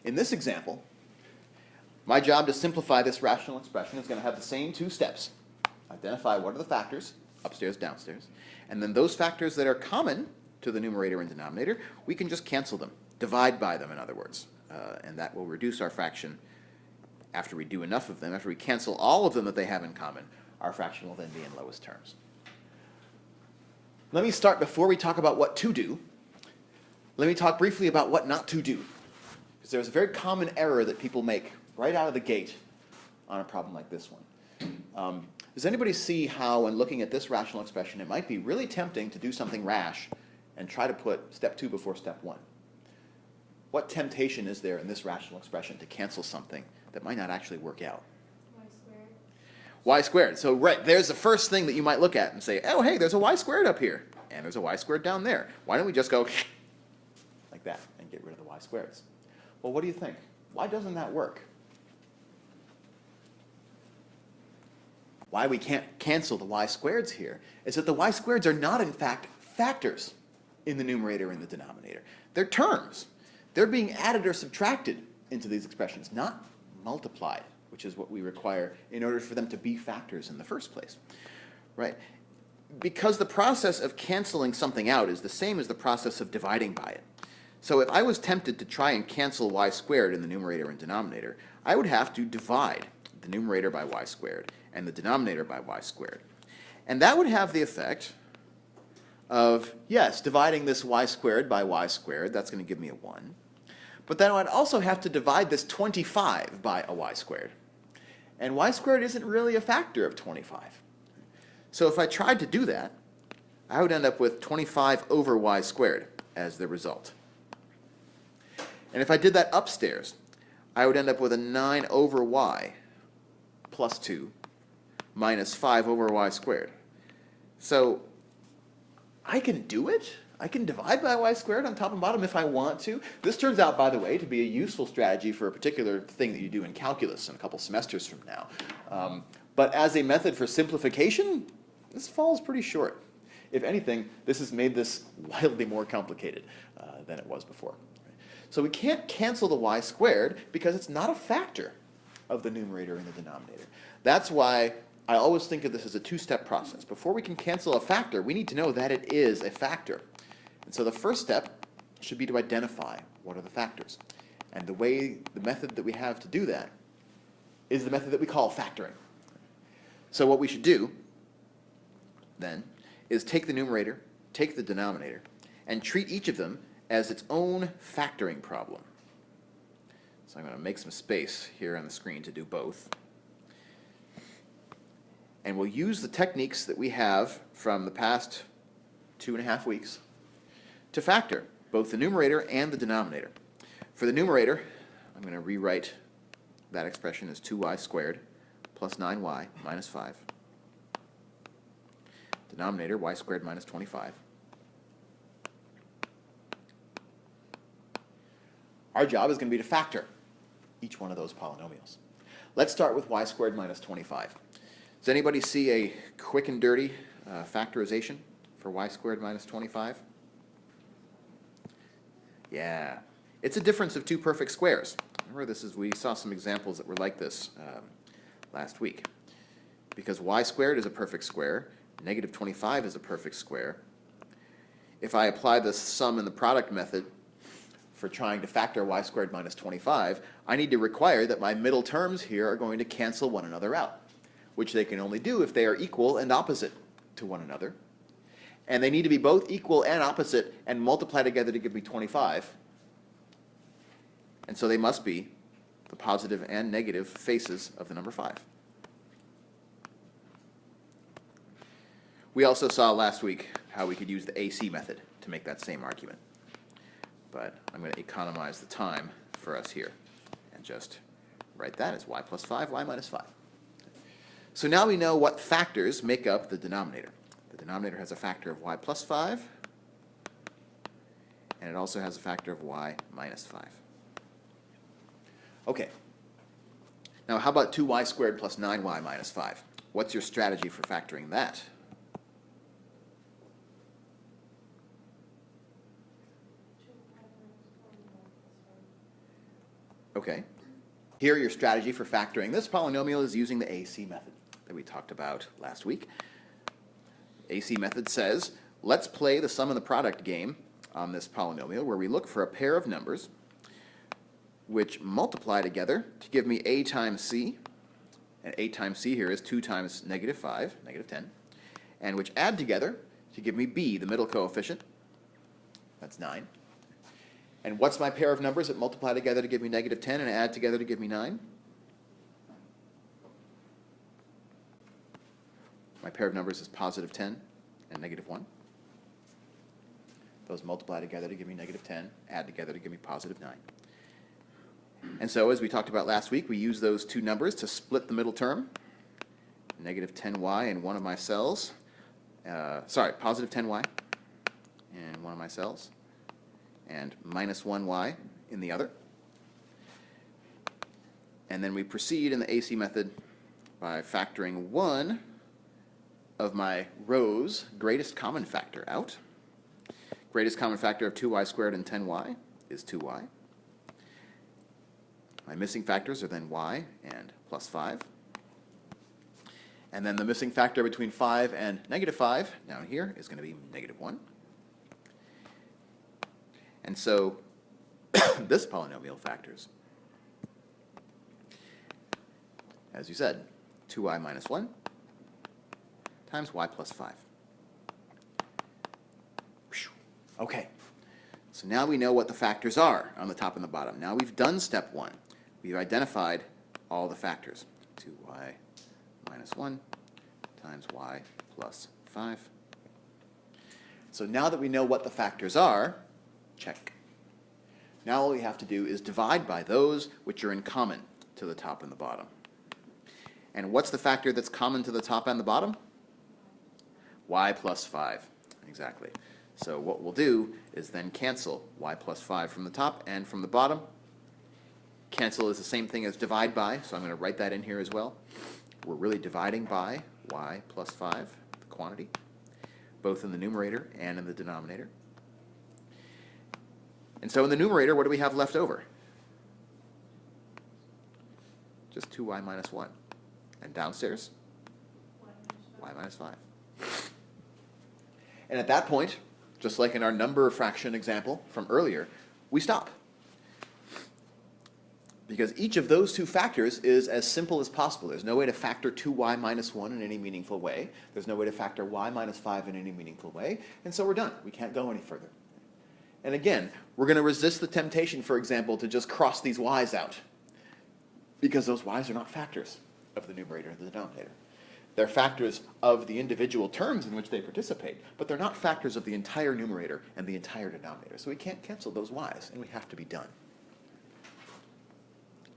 In this example, my job to simplify this rational expression is going to have the same two steps. Identify what are the factors, upstairs, downstairs, and then those factors that are common to the numerator and denominator, we can just cancel them, divide by them, in other words, and that will reduce our fraction. After we do enough of them, after we cancel all of them that they have in common, our fraction will then be in lowest terms. Let me start, before we talk about what to do, let me talk briefly about what not to do. Because there's a very common error that people make right out of the gate on a problem like this one. Does anybody see how, when looking at this rational expression, it might be really tempting to do something rash and try to put step 2 before step 1? What temptation is there in this rational expression to cancel something that might not actually work out? Y squared. Y squared. So right, there's the first thing that you might look at and say, oh, hey, there's a y squared up here, and there's a y squared down there. Why don't we just go like that and get rid of the y squareds? Well, what do you think? Why doesn't that work? Why we can't cancel the y squareds here is that the y squareds are not, in fact, factors in the numerator and the denominator. They're terms. They're being added or subtracted into these expressions, not multiplied, which is what we require in order for them to be factors in the first place, right? Because the process of canceling something out is the same as the process of dividing by it. So if I was tempted to try and cancel y squared in the numerator and denominator, I would have to divide the numerator by y squared and the denominator by y squared. And that would have the effect of, yes, dividing this y squared by y squared, that's going to give me a 1. But then I'd also have to divide this 25 by a y squared. And y squared isn't really a factor of 25. So if I tried to do that, I would end up with 25 over y squared as the result. And if I did that upstairs, I would end up with a 9 over y plus 2 minus 5 over y squared. So I can do it. I can divide by y squared on top and bottom if I want to. This turns out, by the way, to be a useful strategy for a particular thing that you do in calculus in a couple semesters from now. But as a method for simplification, this falls pretty short. If anything, this has made this wildly more complicated than it was before. So we can't cancel the y squared because it's not a factor of the numerator and the denominator. That's why I always think of this as a two-step process. Before we can cancel a factor, we need to know that it is a factor. And so the first step should be to identify what are the factors. And the method that we have to do that is the method that we call factoring. So what we should do then is take the numerator, take the denominator, and treat each of them as its own factoring problem. So I'm going to make some space here on the screen to do both. And we'll use the techniques that we have from the past 2.5 weeks to factor both the numerator and the denominator. For the numerator, I'm going to rewrite that expression as 2y squared plus 9y minus 5. Denominator, y squared minus 25. Our job is going to be to factor each one of those polynomials. Let's start with y squared minus 25. Does anybody see a quick and dirty factorization for y squared minus 25? Yeah. It's a difference of two perfect squares. Remember, we saw some examples that were like this last week. Because y squared is a perfect square, negative 25 is a perfect square. If I apply the sum and the product method for trying to factor y squared minus 25, I need to require that my middle terms here are going to cancel one another out, which they can only do if they are equal and opposite to one another. And they need to be both equal and opposite and multiply together to give me 25. And so they must be the positive and negative faces of the number 5. We also saw last week how we could use the AC method to make that same argument. But I'm going to economize the time for us here and just write that as y plus 5, y minus 5. So now we know what factors make up the denominator. The denominator has a factor of y plus 5, and it also has a factor of y minus 5. Okay. Now how about 2y squared plus 9y minus 5? What's your strategy for factoring that? Okay. Here, your strategy for factoring this polynomial is using the AC method that we talked about last week. AC method says, let's play the sum and the product game on this polynomial where we look for a pair of numbers which multiply together to give me a times c, and a times c here is 2 times -5, -10, and which add together to give me b, the middle coefficient, that's 9. And what's my pair of numbers that multiply together to give me -10 and add together to give me 9? My pair of numbers is +10 and -1. Those multiply together to give me -10, add together to give me +9. And so, as we talked about last week, we use those two numbers to split the middle term, -10y in one of my cells, +10y in one of my cells, and -1y in the other. And then we proceed in the AC method by factoring one of my row's greatest common factor out. Greatest common factor of 2y squared and 10y is 2y. My missing factors are then y and +5. And then the missing factor between 5 and -5 down here is going to be -1. And so this polynomial factors, as you said, 2y minus 1 times y plus 5. Okay, so now we know what the factors are on the top and the bottom. Now we've done step 1. We've identified all the factors. 2y minus 1 times y plus 5. So now that we know what the factors are, check. Now all we have to do is divide by those which are in common to the top and the bottom. And what's the factor that's common to the top and the bottom? Y plus 5, exactly. So what we'll do is then cancel y plus 5 from the top and from the bottom. Cancel is the same thing as divide by, so I'm going to write that in here as well. We're really dividing by y plus 5, the quantity, both in the numerator and in the denominator. And so in the numerator, what do we have left over? Just 2y minus 1. And downstairs, y minus 5. And at that point, just like in our number fraction example from earlier, we stop. Because each of those two factors is as simple as possible. There's no way to factor 2y minus 1 in any meaningful way. There's no way to factor y minus 5 in any meaningful way. And so we're done. We can't go any further. And again, we're going to resist the temptation, for example, to just cross these y's out. Because those y's are not factors of the numerator and the denominator. They're factors of the individual terms in which they participate, but they're not factors of the entire numerator and the entire denominator. So we can't cancel those y's, and we have to be done.